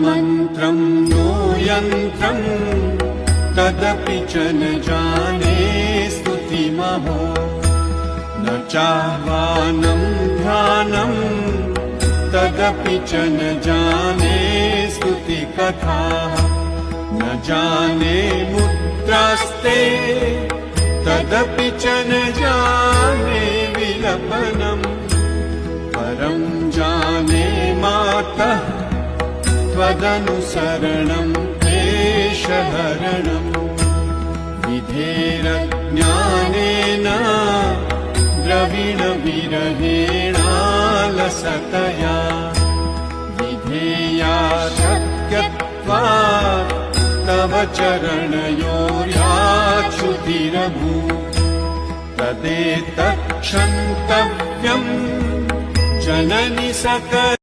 मन्त्रं नो यन्त्रं तदपि च न जाने स्तुतिमहो न चाह्वानं ध्यानं तदपि च न जाने स्तुतिकथाः न जाने मुद्रास्ते तदपि च न जाने विलपनम् परं जाने मातः त्वदनुसरणं क्लेशहरणम् विधेरज्ञानेन द्रविणविरहेणालसतया विधेया शक्यत्वात् तव चरणयोर्याच्युतिरभूत् तदेतत् क्षन्तव्यम् जननि सकल